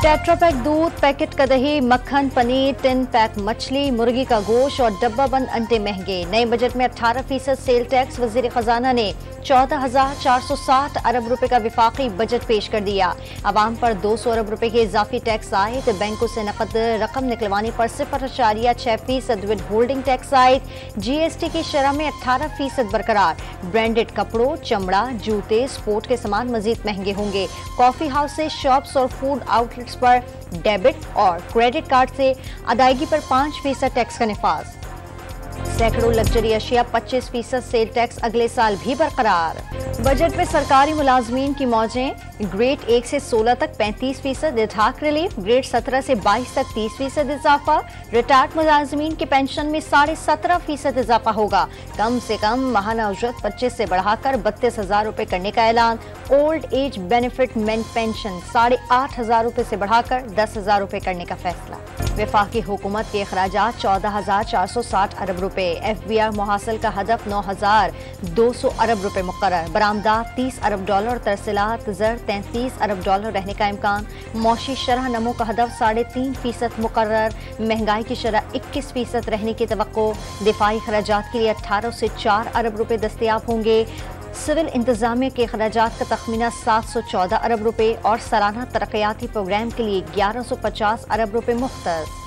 Tetra pack दूध, packet का दही, मक्खन, पनीर, टिन पैक मछली, मुर्गी का गोश्त और डब्बा बंद अंडे महंगे। नए बजट में 18% सेल टैक्स। वजीर खजाना ने 14,460 अरब रुपए का विफाकी बजट पेश कर दिया। आवाम पर 200 अरब रुपए के इजाफी टैक्स आए। बैंकों से नकद रकम निकलवाने पर 0.6% विद होल्डिंग टैक्स आए। GST की शरह में 18% बरकरार। ब्रांडेड कपड़ों, चमड़ा, जूते, स्पोर्ट के सामान मजीद महंगे होंगे। कॉफी हाउस से शॉप्स और फूड आउटलेट्स पर डेबिट और क्रेडिट कार्ड से अदायगी पर 5% टैक्स का निफाज। सैकड़ों लग्जरी अशिया 25% सेल टैक्स अगले साल भी बरकरार। बजट में सरकारी मुलाजमीन की मौजें। ग्रेड 1 से 16 तक 35%, इल्हाक रिलीफ। ग्रेड 17 से 22 तक 30% इजाफा। रिटायर्ड मुलाजमीन की पेंशन में 17.5% इजाफा होगा। कम से कम माहाना उजरत 25 से बढ़ाकर 32,000 रुपए करने का ऐलान। Old age benefit main pension 8,500 रुपए से बढ़ाकर 10,000 रुपए करने का फैसला। वफाकी हुकूमत के अखराजात 14,460 अरब रुपए। FBR मुहासल का हदफ 9,200 अरब रुपए मुकर्रर। बरामदात $30 अरब, तरसीलात ज़र $33 अरब रहने का इम्कान। मौशी शरह नमो का हदफ 3.5% मुकर्रर। महंगाई की शरह 21% रहने की तवक्को। दिफाई खराजात के लिए 18 से 4 अरब रुपए दस्तयाब होंगे। सिविल इंतजामिया के खराजात का तखमीना 714 अरब रुपए और सालाना तरक्याती प्रोग्राम के लिए 1150 अरब रुपए मुख्तस।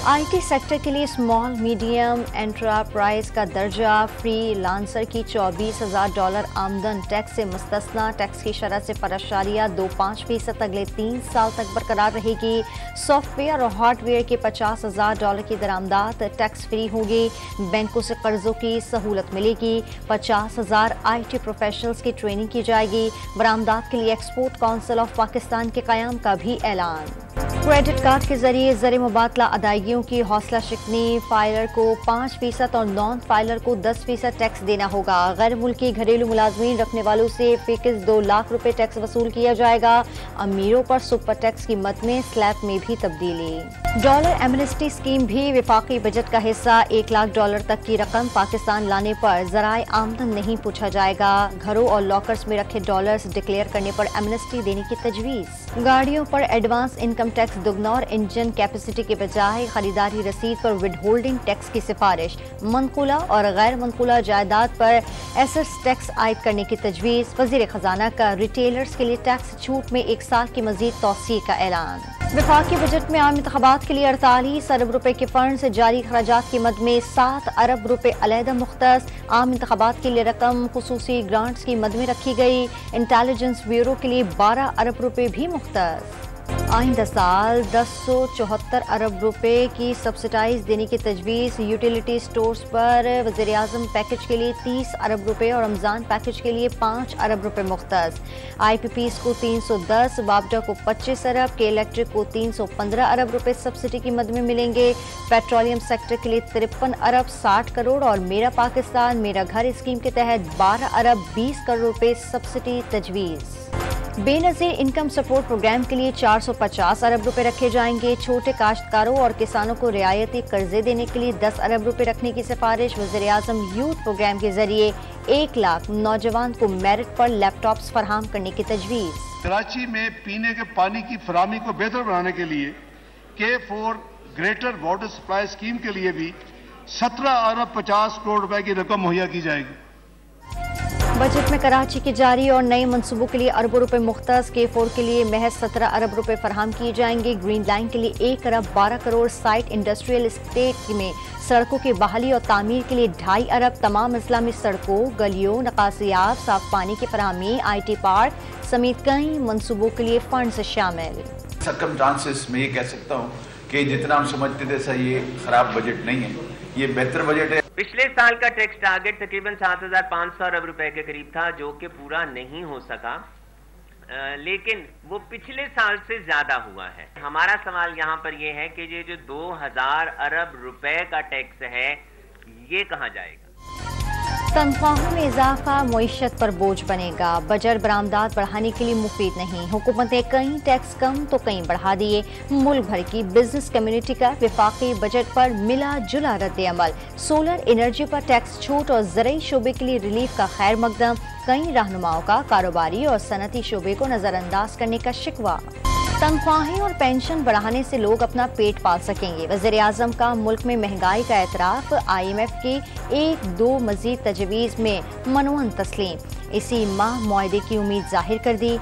IT सेक्टर के लिए स्मॉल मीडियम एंटरप्राइज का दर्जा। फ्री लांसर की $24,000 आमदन टैक्स से मुस्तस्ना। टैक्स की शरह से 0.25% अगले 3 साल तक बरकरार रहेगी। सॉफ्टवेयर और हार्डवेयर के $50,000 की दरामदात टैक्स फ्री होगी। बैंकों से कर्जों की सहूलत मिलेगी। 50,000 IT प्रोफेशनल्स की ट्रेनिंग की जाएगी। बरामदात के लिए एक्सपोर्ट काउंसिल ऑफ पाकिस्तान के क़याम का भी ऐलान। क्रेडिट कार्ड के जरिए ज़र मुबादला अदायगियों की हौसला शिकनी। फाइलर को 5% और नॉन फाइलर को 10% टैक्स देना होगा। गैर मुल्की घरेलू मुलाजमीन रखने वालों से फ़िक्स 2 लाख रुपए टैक्स वसूल किया जाएगा। अमीरों पर सुपर टैक्स की मद में स्लैब में भी तब्दीली। डॉलर एमनेस्टी स्कीम भी विफाकी बजट का हिस्सा। $1 लाख तक की रकम पाकिस्तान लाने पर ज़राए आमदन नहीं पूछा जाएगा। घरों और लॉकर्स में रखे डॉलर्स डिक्लेयर करने पर एमनेस्टी देने की तजवीज़। गाड़ियों पर एडवांस इनकम टैक्स दुगना और इंजन कैपेसिटी के बजाय खरीदारी रसीद पर विद होल्डिंग टैक्स की सिफारिश। मनकुला और गैर मनकुला जायदाद पर एसेट्स टैक्स आयद करने की तजवीज़। वज़ीर खजाना का रिटेलर्स के लिए टैक्स छूट में 1 साल की मजीद तौसीए का ऐलान। वफाकी बजट में आम इंतखाबात के लिए 48 अरब रुपए के फंड से जारी खराजात की मद में 7 अरब रुपए अलहदा मुख्तस। आम इंतखाबात के लिए रकम खुसूसी ग्रांट्स की मद में रखी गई। इंटेलिजेंस ब्यूरो के लिए 12 अरब रुपए भी मुख्तस। आइंदा साल 1074 अरब रुपए की सब्सिडाइज देने की तजवीज़। यूटिलिटी स्टोर्स पर वज़ीर आज़म पैकेज के लिए 30 अरब रुपए और रमज़ान पैकेज के लिए 5 अरब रुपए मुख्तस। IPPs को 310, वापडा को 25 अरब, के इलेक्ट्रिक को 315 अरब रुपए सब्सिडी की मद में मिलेंगे। पेट्रोलियम सेक्टर के लिए 53 अरब 60 करोड़ और मेरा पाकिस्तान मेरा घर स्कीम के तहत 12 अरब 20 करोड़ रुपए सब्सिडी तजवीज़। बेनज़ीर इनकम सपोर्ट प्रोग्राम के लिए 450 अरब रुपए रखे जाएंगे। छोटे काश्तकारों और किसानों को रियायती कर्जे देने के लिए 10 अरब रुपए रखने की सिफारिश। वज़ीर आज़म यूथ प्रोग्राम के जरिए 1 लाख नौजवान को मेरिट पर लैपटॉप्स फराहम करने की तजवीज़। कराची में पीने के पानी की फराहमी को बेहतर बनाने के लिए K4 greater water supply scheme के लिए भी 17 अरब 50 करोड़ रुपए की रकम मुहैया की जाएगी। बजट में कराची के जारी और नए मंसूबों के लिए अरबों रुपए मुख्तस। K4 के लिए महज 17 अरब रुपए फराहम किए जाएंगे। ग्रीन लाइन के लिए 1 अरब 12 करोड़। साइट इंडस्ट्रियल स्टेट में सड़कों की बहाली और तामीर के लिए 2.5 अरब। तमाम इस्लामी सड़कों, गलियों, नकासियात, साफ पानी की फराहमी, IT पार्क समेत कई मंसूबों के लिए फंड शामिल। सर्कमस्टांसेस में ये कह सकता हूँ कि जितना हम समझते थे सर ये खराब बजट नहीं है, ये बेहतर बजट है। पिछले साल का टैक्स टारगेट तकरीबन 7,500 अरब रुपए के करीब था, जो कि पूरा नहीं हो सका, लेकिन वो पिछले साल से ज्यादा हुआ है। हमारा सवाल यहाँ पर ये है कि ये जो 2,000 अरब रुपए का टैक्स है ये कहाँ जाएगा। तनख्वाहों में इजाफा मईशत पर बोझ बनेगा। बजट बरामदात बढ़ाने के लिए मुफीद नहीं। हुकूमत ने कई टैक्स कम तो कई बढ़ा दिए। मुल्क भर की बिजनेस कम्युनिटी का विफाकी बजट पर मिला जुला रद्द अमल। सोलर एनर्जी पर टैक्स छूट और ज़राई शोबे के लिए रिलीफ का खैर मकदम। कई रहनुमाओं का कारोबारी और सनती शोबे को नजरअंदाज करने का शिकवा। तनख्वाहें और पेंशन बढ़ाने से लोग अपना पेट पाल सकेंगे। वज़ीर आज़म का मुल्क में महंगाई का एतराफ़। IMF की 1-2 मज़ीद तजवीज़ में मनवन तस्लीम। इसी माह मुआहदे की उम्मीद जाहिर कर दी।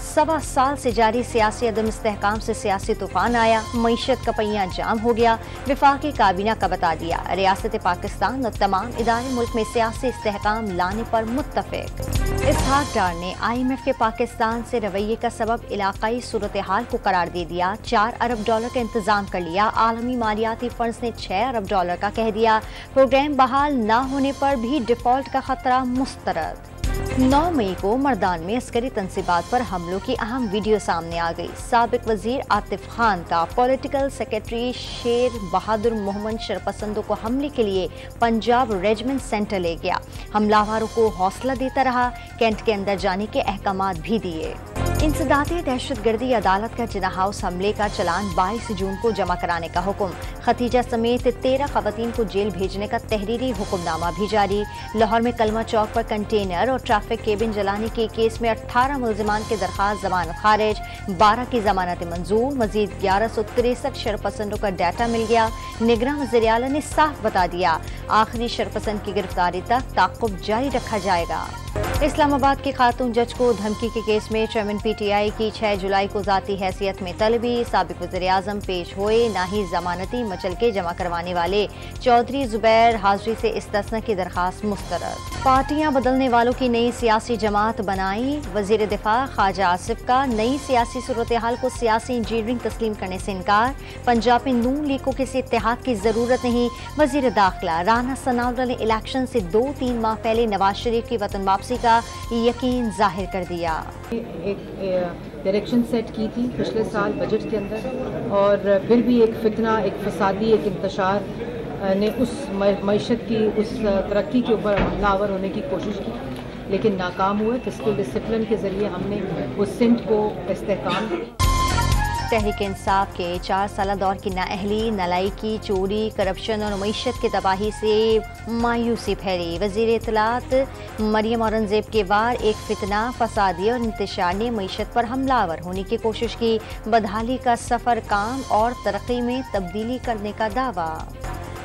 1.25 साल से जारी सियासी अदम इस्तेहकाम से सियासी तूफान आया। मईशत का पहिया जाम हो गया। वफाकी काबीना का बता दिया। रियासत पाकिस्तान और तमाम इदारे मुल्क में सियासी इस्तेहकाम लाने पर मुत्तफिक। इसहाक डार ने IMF के पाकिस्तान से रवैये का सबब इलाकाई सूरत हाल को करार दे दिया। $4 अरब का इंतजाम कर लिया। आलमी मालियाती फंड्स ने $6 अरब का कह दिया। प्रोग्राम बहाल न होने पर भी डिफॉल्ट का खतरा मुस्तरद। 9 मई को मर्दान में अस्करी तंसीबात पर हमलों की अहम वीडियो सामने आ गई। साबिक वजीर आतिफ खान का पॉलिटिकल सेक्रेटरी शेर बहादुर मोहम्मद शरपसंदों को हमले के लिए पंजाब रेजिमेंट सेंटर ले गया। हमलावरों को हौसला देता रहा। कैंट के अंदर जाने के अहकामात भी दिए। इंसदादी दहशतगर्दी अदालत का जिना हाउस हमले का चलान 22 जून को जमा कराने का हुक्म। खतीजा समेत 13 खवातीन को जेल भेजने का तहरीरी हुक्मनामा भी जारी। लाहौर में कलमा चौक पर कंटेनर और ट्रैफिक केबिन जलाने के केस में 18 मुलजिमान की दरखास्त जमानत खारिज। 12 की जमानत मंजूर। मजीद 1163 शरपसंदों का डाटा मिल गया। निगरान वज़ीर आला ने साफ बता दिया आखिरी शरपसंद की गिरफ्तारी तक ताक़ुब जारी रखा जाएगा। इस्लामाबाद के खातून जज को धमकी के केस में चेयरमैन PTI की 6 जुलाई को ज़ाती हैसियत में तलबी। साबिक वज़ीर आज़म पेश हुए। ना ही जमानती मचलके जमा करवाने वाले चौधरी जुबैर हाज़री से इस्तिस्ना की दरखास्त मुस्तरद। पार्टियां बदलने वालों की नई सियासी जमात बनाई। वज़ीर दिफा ख्वाजा आसिफ का नई सियासी सूरत हाल को सियासी इंजीनियरिंग तस्लीम करने से इनकार। पंजाब में नून लीग को किसी इत्तेहाद की जरूरत नहीं। वज़ीर दाखिला राना सनाउल्लाह ने इलेक्शन से 2-3 माह पहले नवाज शरीफ की वतन वापसी का यकीन जाहिर कर दिया। एक डायरेक्शन सेट की थी पिछले साल बजट के अंदर, और फिर भी एक फितना, एक फसादी, एक इंतशार ने उस मईशत की, उस तरक्की के ऊपर हमलावर होने की कोशिश की, लेकिन नाकाम हुए। फिस्कल डिसिप्लिन के ज़रिए हमने उस सिमत को इस्तेहकाम किया। तहरीक इंसाफ के 4 साल दौर की नाअहली, नलायकी, चोरी, करप्शन और मईशत की तबाही से मायूसी फैली। वज़ीर इत्तलात मरियम औरंगज़ेब के वार एक फितना, फसादी और इंतशार ने मईशत पर हमलावर होने की कोशिश की। बदहाली का सफ़र काम और तरक्की में तब्दीली करने का दावा।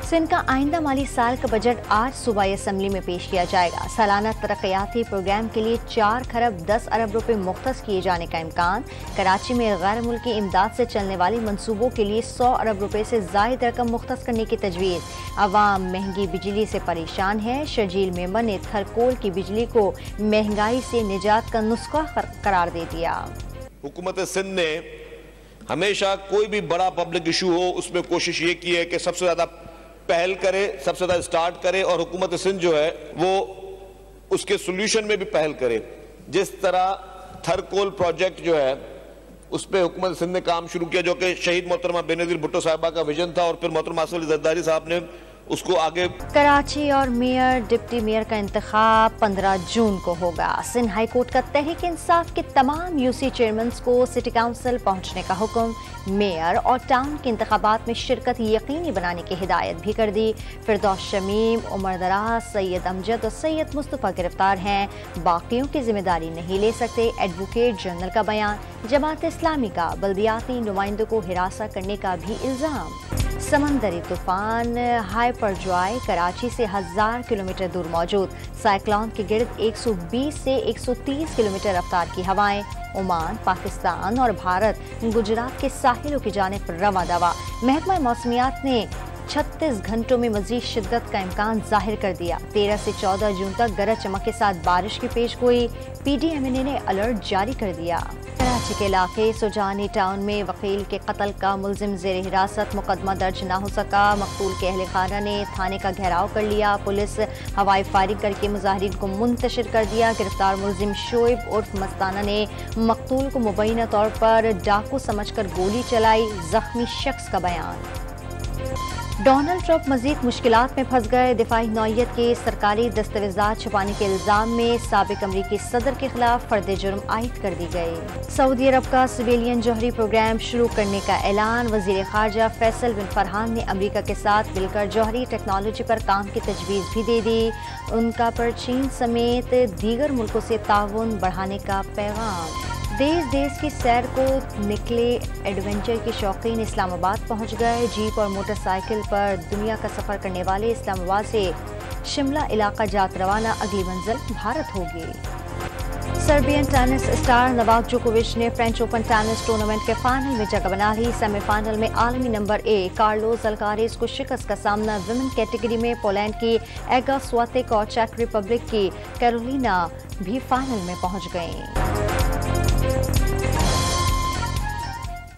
सिंध का आइंदा माली साल का बजट आज सूबाई असम्बली में पेश किया जाएगा। सालाना तरक्याती प्रोग्राम के लिए 4 खरब 10 अरब रुपए मुख्तस किए जाने का इम्कान। कराची में गैर मुल्की इमदाद से चलने वाली मनसूबों के लिए 100 अरब रुपए से ज़ायद रकम मुख्तस करने की तजवीज़। अवाम महंगी बिजली से परेशान है। शर्जील मेंबर ने थरकोल की बिजली को महंगाई से निजात का नुस्खा करार दे दिया। हुकूमत सिंध ने हमेशा कोई भी बड़ा पब्लिक इशू हो उसमें कोशिश ये की है कि सबसे ज़्यादा पहल करे, सबसे ज़्यादा स्टार्ट करे, और हुकूमत सिंध जो है वो उसके सोल्यूशन में भी पहल करे। जिस तरह थरकोल प्रोजेक्ट जो है उस पर हुकूमत सिंध ने काम शुरू किया, जो कि शहीद मोहतरमा बेनज़ीर भुट्टो साहिबा का विजन था, और फिर मोहतरमा आसिफ अली ज़रदारी साहब ने उसको आगे। कराची और मेयर डिप्टी मेयर का इंतखाब 15 जून को होगा। सिंध हाई कोर्ट का तहरीक इंसाफ के तमाम UC चेयरमैन को सिटी काउंसिल पहुंचने का हुक्म। मेयर और टाउन के इंतखाबात में शिरकत यकीनी बनाने की हिदायत भी कर दी। फिरदौस शमीम, उमर दराज, सैयद अमजद और सैयद मुस्तफ़ा गिरफ्तार हैं। बाकियों की जिम्मेदारी नहीं ले सकते। एडवोकेट जनरल का बयान। जमात इस्लामी का बल्दियाती नुमाइंदों को हिरासा करने का भी इल्ज़ाम। समंदरी तूफान हाइपरजॉय कराची से 1000 किलोमीटर दूर मौजूद। साइक्लोन के गिर्द 120 से 130 किलोमीटर रफ्तार की हवाएं। ओमान, पाकिस्तान और भारत गुजरात के साहिलों की जानिब रवा दवा। महकमा मौसमियात ने 36 घंटों में मजीद शिद्दत का इम्कान जाहिर कर दिया। 13 से 14 जून तक गरज चमक के साथ बारिश की पेशगोई। PDMNA ने अलर्ट जारी कर दिया। कराची के इलाके सुजानी टाउन में वकील के कत्ल का मुलजिम जेर हिरासत, मुकदमा दर्ज न हो सका। मकतूल के अहल खाना ने थाने का घेराव कर लिया। पुलिस हवाई फायरिंग करके मुजाहिरीन को मुंतशिर कर दिया। गिरफ्तार मुलजिम शोएब उर्फ मस्ताना ने मकतूल को मुबैना तौर पर डाकू समझकर गोली चलाई। जख्मी शख्स का बयान। डोनाल्ड ट्रंप मजीद मुश्किलात में फंस गए। दिफाई नौयत के सरकारी दस्तावेजात छुपाने के इल्ज़ाम में साबिक अमरीकी सदर के खिलाफ फर्द जुर्म आयद कर दी गई। सऊदी अरब का सिविलियन जौहरी प्रोग्राम शुरू करने का ऐलान। वज़ीर ख़ारजा फैसल बिन फरहान ने अमरीका के साथ मिलकर जौहरी टेक्नोलॉजी पर काम की तजवीज़ भी दे दी। उनका पर चीन समेत दीगर मुल्कों से ताउन बढ़ाने का पैगाम। देश देश की सैर को निकले एडवेंचर के शौकीन इस्लामाबाद पहुंच गए। जीप और मोटरसाइकिल पर दुनिया का सफ़र करने वाले इस्लामाबाद से शिमला इलाका जात रवाना, अगली मंजिल भारत होगी। सर्बियन टेनिस स्टार नोवाक जोकोविच ने फ्रेंच ओपन टेनिस टूर्नामेंट के फाइनल में जगह बना ली। सेमीफाइनल में आलमी नंबर 1 कार्लोस अल्कारेज को शिकस्त का सामना विमेन कैटेगरी में पोलैंड की एगा स्वातेक और चेक रिपब्लिक की कैरोलिना भी फाइनल में पहुंच गईं।